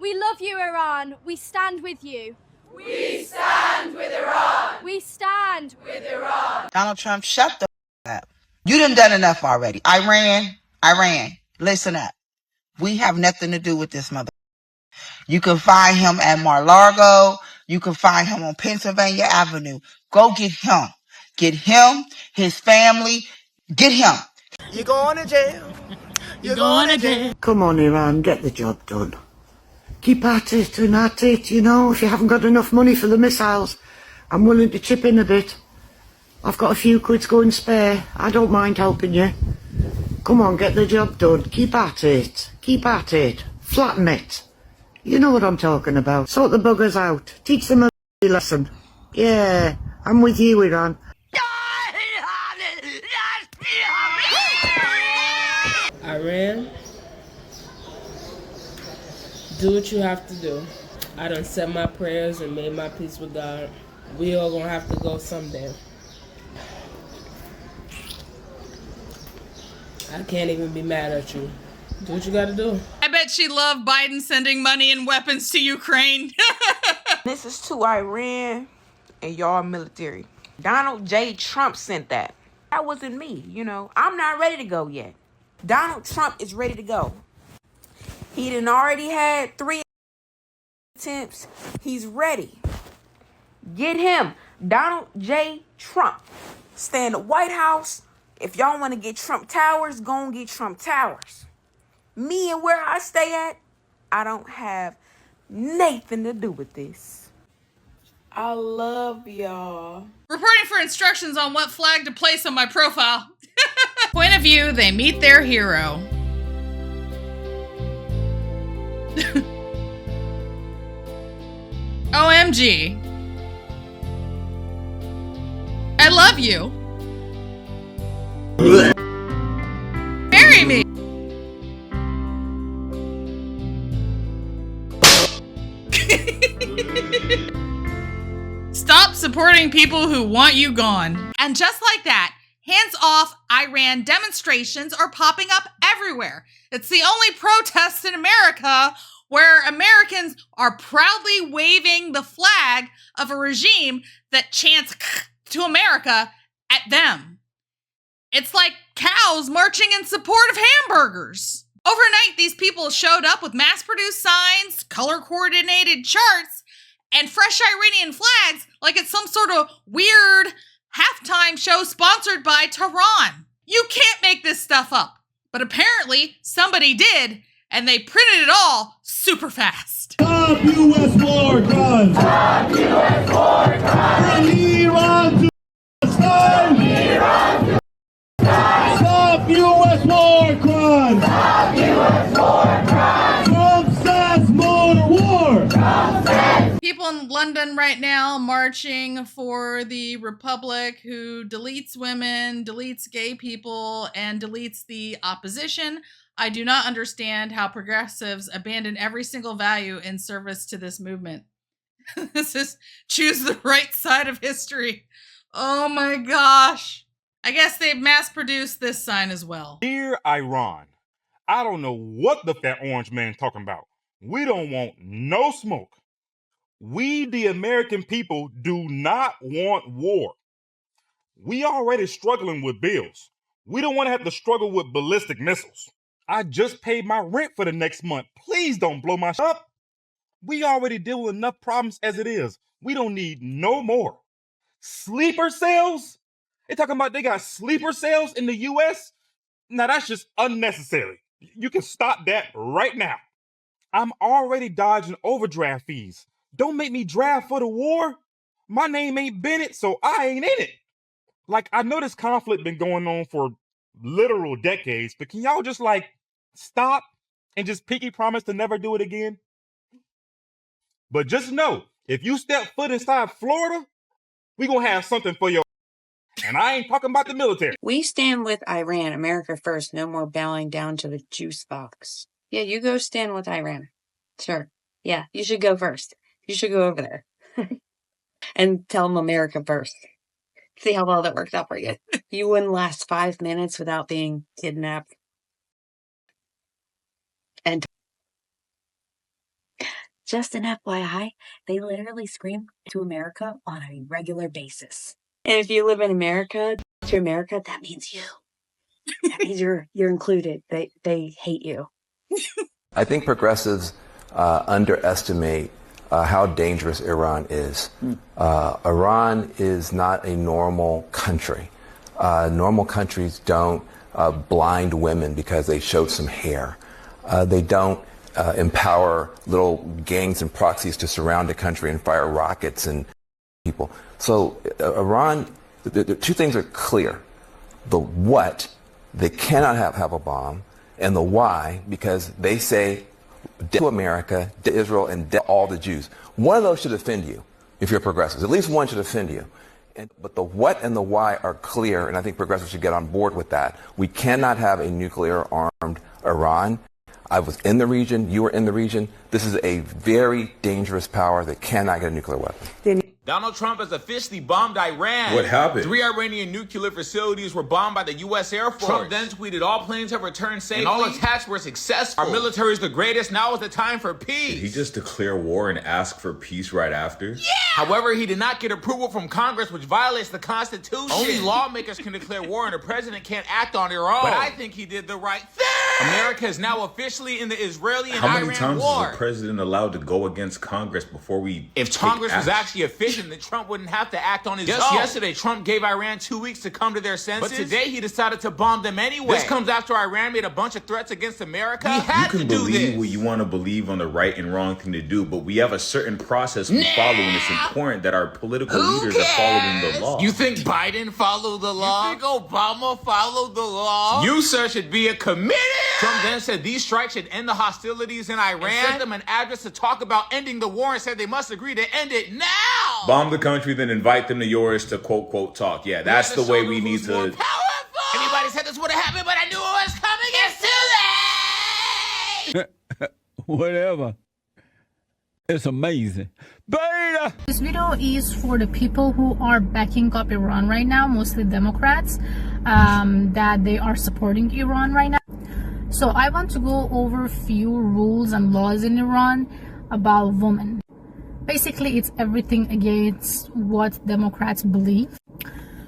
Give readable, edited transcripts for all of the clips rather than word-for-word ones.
We love you, Iran. We stand with you. We stand with Iran. We stand with Iran. Donald Trump, shut the up. You done enough already. Iran, listen up. We have nothing to do with this mother. You can find him at Mar-a-Lago. You can find him on Pennsylvania Avenue. Go get him. Get him, his family. Get him. You're going to jail. You're going to jail. Come on, Iran, get the job done. Keep at it and at it, you know. If you haven't got enough money for the missiles, I'm willing to chip in a bit. I've got a few quids going spare. I don't mind helping you. Come on, get the job done. Keep at it. Keep at it. Flatten it. You know what I'm talking about. Sort the buggers out. Teach them a lesson. Yeah, I'm with you, Iran. Iran, do what you have to do. I done said my prayers and made my peace with God. We all gonna have to go someday. I can't even be mad at you. Do what you gotta do. I bet she loved Biden sending money and weapons to Ukraine. This is to Iran and y'all military. Donald J. Trump sent that. That wasn't me, you know. I'm not ready to go yet. Donald Trump is ready to go. He done already had 3 attempts. He's ready. Get him. Donald J. Trump. Stay in the White House. If y'all want to get Trump Towers, go and get Trump Towers. Me and where I stay at, I don't have nothing to do with this. I love y'all. Reporting for instructions on what flag to place on my profile. Point of view, they meet their hero. OMG. I love you. Marry me. Stop supporting people who want you gone. And just like that, hands off Iran demonstrations are popping up everywhere. It's the only protest in America where Americans are proudly waving the flag of a regime that chants to America at them. It's like cows marching in support of hamburgers. Overnight, these people showed up with mass-produced signs, color-coordinated charts, and fresh Iranian flags like it's some sort of weird halftime show sponsored by Tehran. You can't make this stuff up. But apparently, somebody did, and they printed it all super fast. Stop U.S. war crimes! Stop U.S. war crimes! Bring Iran to Palestine! Iran to Palestine! Stop U.S. war crimes! Stop U.S. war crimes! Trump says more war! Trump says. People in London right now marching for the Republic who deletes women, deletes gay people, and deletes the opposition. I do not understand how progressives abandon every single value in service to this movement. This is choose the right side of history. Oh my gosh. I guess they've mass-produced this sign as well. Dear Iran, I don't know what the fat orange man's talking about. We don't want no smoke. We, the American people, do not want war. We already struggling with bills. We don't want to have to struggle with ballistic missiles. I just paid my rent for the next month. Please don't blow my shit up. We already deal with enough problems as it is. We don't need no more. Sleeper cells? They talking about they got sleeper cells in the U.S.? Now that's just unnecessary. You can stop that right now. I'm already dodging overdraft fees. Don't make me draft for the war. My name ain't Bennett, so I ain't in it. Like, I know this conflict been going on for literal decades, but can y'all just stop and just pinky promise to never do it again? But just know, if you step foot inside Florida, we gonna have something for your. And I ain't talking about the military. We stand with Iran, America first, no more bowing down to the juice box. Yeah, you go stand with Iran. Sure. Yeah, you should go first. You should go over there. And tell them America first. See how well that worked out for you. You wouldn't last 5 minutes without being kidnapped. And Just an FYI, they literally scream to America on a regular basis. And if you live in America, to America, that means you. That means you're included. They hate you. I think progressives underestimate how dangerous Iran is. Iran is not a normal country. Normal countries don't blind women because they showed some hair. They don't empower little gangs and proxies to surround the country and fire rockets and people. So Iran, the two things are clear. The what, they cannot have a bomb, and the why, because they say death to America, to Israel, and death to all the Jews. One of those should offend you if you're progressives. At least one should offend you. But the what and the why are clear, and I think progressives should get on board with that. We cannot have a nuclear-armed Iran. I was in the region. You were in the region. This is a very dangerous power that cannot get a nuclear weapon. Donald Trump has officially bombed Iran. What happened? 3 Iranian nuclear facilities were bombed by the U.S. Air Force. Trump then tweeted, all planes have returned safely, and all attacks were successful. Our military is the greatest. Now is the time for peace. Did he just declare war and ask for peace right after? Yeah! However, he did not get approval from Congress, which violates the Constitution. Only lawmakers can declare war, and the president can't act on their own. But I think he did the right thing. America is now officially in the Israeli and Iran war. How many times is the president allowed to go against Congress before we If Congress was actually efficient, then Trump wouldn't have to act on his own. Just yesterday, Trump gave Iran 2 weeks to come to their senses. But today, he decided to bomb them anyway. This comes after Iran made a bunch of threats against America. We had to do this. You can believe what you want to believe on the right and wrong thing to do, but we have a certain process we follow, and it's important that our political leaders are following the law. You think Biden followed the law? You think Obama followed the law? You, sir, should be a committee. Trump then said these strikes should end the hostilities in Iran and sent them an address to talk about ending the war and said they must agree to end it now. Bomb the country, then invite them to yours to quote talk. Yeah, that's the way we need to. Everybody said this would have happened, but I knew it was coming. It's too late. Whatever. It's amazing. Beta! This video is for the people who are backing up Iran right now, mostly Democrats, that they are supporting Iran right now. So I want to go over a few rules and laws in Iran about women. Basically, it's everything against what Democrats believe.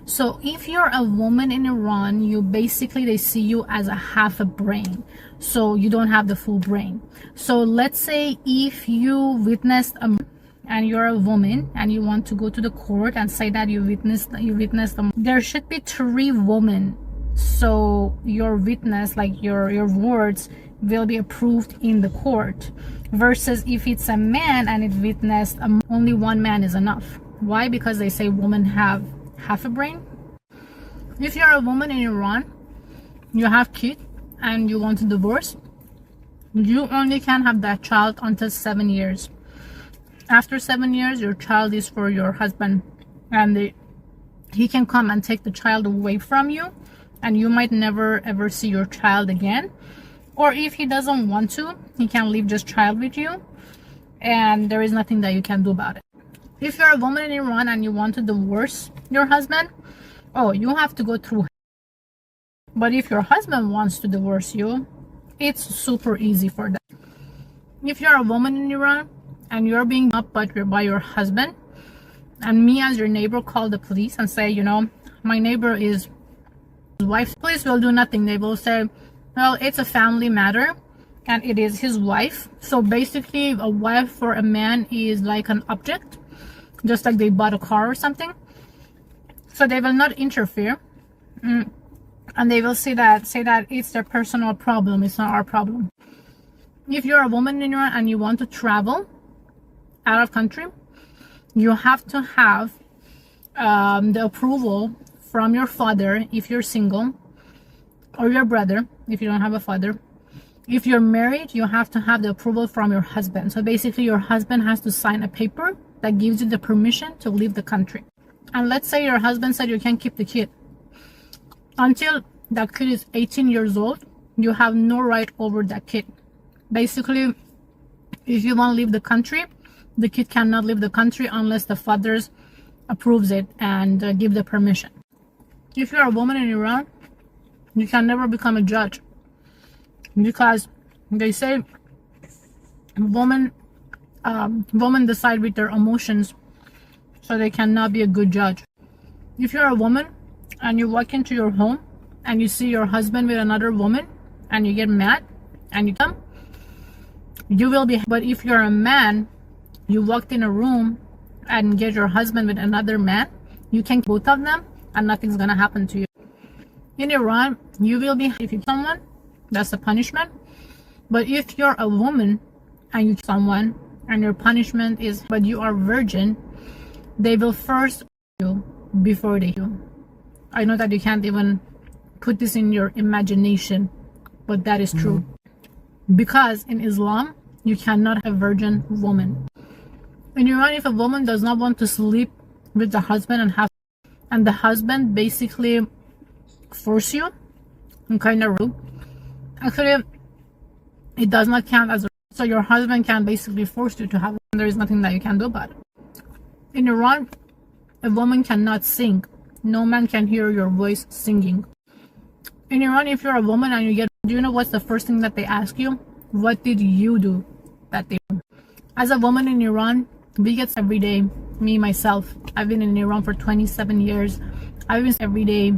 So if you're a woman in Iran, they see you as a half a brain. So you don't have the full brain. So let's say if you witnessed and you're a woman and you want to go to the court and say that you witnessed there should be 3 women. So your witness, like your words, will be approved in the court. Versus if it's a man and it witnessed, only 1 man is enough. Why? Because they say women have half a brain. If you're a woman in Iran, you have kids and you want to divorce, you only can have that child until 7 years. After 7 years, your child is for your husband, and he can come and take the child away from you, and you might never ever see your child again. Or if he doesn't want to, he can leave just child with you, and there is nothing that you can do about it. If you're a woman in Iran and you want to divorce your husband, you have to go through. But if your husband wants to divorce you, it's super easy for them. If you're a woman in Iran and you're being up by your husband, and me as your neighbor call the police and say, my neighbor is his wife, police will do nothing. They will say, well, it's a family matter and it is his wife. So basically, a wife for a man is like an object, just like they bought a car or something. So they will not interfere, and they will say that it's their personal problem, it's not our problem. If you're a woman in Iran and you want to travel out of country, you have to have the approval from your father if you're single, or your brother if you don't have a father. If you're married, you have to have the approval from your husband. So basically, your husband has to sign a paper that gives you the permission to leave the country. And let's say your husband said you can't keep the kid. Until that kid is 18 years old, you have no right over that kid. Basically, if you want to leave the country, the kid cannot leave the country unless the father approves it and give the permission. If you're a woman in Iran, you can never become a judge, because they say a woman women decide with their emotions, so they cannot be a good judge. If you're a woman and you walk into your home and you see your husband with another woman and you get mad and you come, you will be. But if you're a man, you walked in a room and get your husband with another man, you can both of them and nothing's gonna happen to you. In Iran, you will be, if you kill someone, that's a punishment. But if you're a woman and you kill someone and your punishment is, but you are virgin, they will first you before they kill. I know that you can't even put this in your imagination, but that is true. Because in Islam, you cannot have a virgin woman. In Iran, if a woman does not want to sleep with the husband and the husband basically force you and kind of rude, actually it does not count as a, so your husband can basically force you to have it, and there is nothing that you can do about it. In Iran, a woman cannot sing. No man can hear your voice singing. In Iran, if you're a woman and you get, do you know what's the first thing that they ask you? What did you do that day? As a woman in Iran, we get every day. Me, myself, I've been in Iran for 27 years. I've been every day.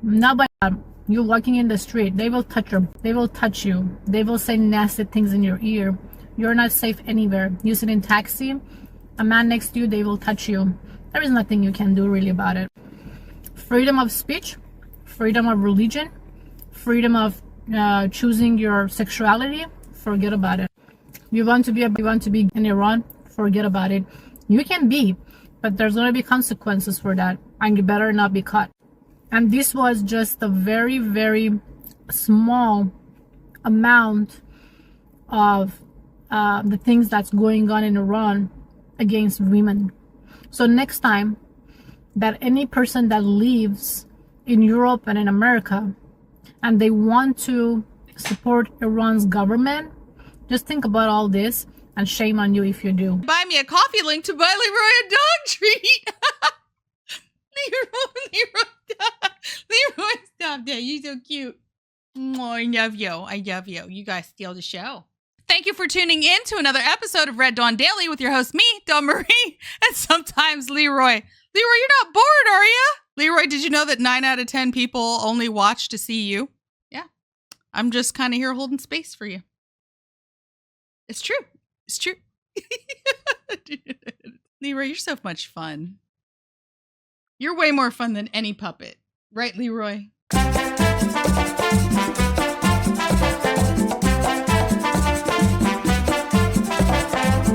Not by you walking in the street, they will touch you. They will touch you. They will say nasty things in your ear. You're not safe anywhere. You sit in taxi, a man next to you, they will touch you. There is nothing you can do really about it. Freedom of speech, freedom of religion, freedom of choosing your sexuality, forget about it. You want to be in Iran, forget about it. You can be, but there's going to be consequences for that, and you better not be caught. And this was just a very, very small amount of the things that's going on in Iran against women. So next time that any person that lives in Europe and in America and they want to support Iran's government, just think about all this, and shame on you if you do. Buy me a coffee link to buy Leroy a dog treat. Leroy, stop that. You're so cute. Oh, I love you. I love you. You guys steal the show. Thank you for tuning in to another episode of Red Dawn Daily with your host, me, Dawn Marie, and sometimes Leroy. Leroy, you're not bored, are you? Leroy, did you know that 9 out of 10 people only watch to see you? Yeah. I'm just kind of here holding space for you. It's true. It's true. Leroy, you're so much fun. You're way more fun than any puppet. Right, Leroy?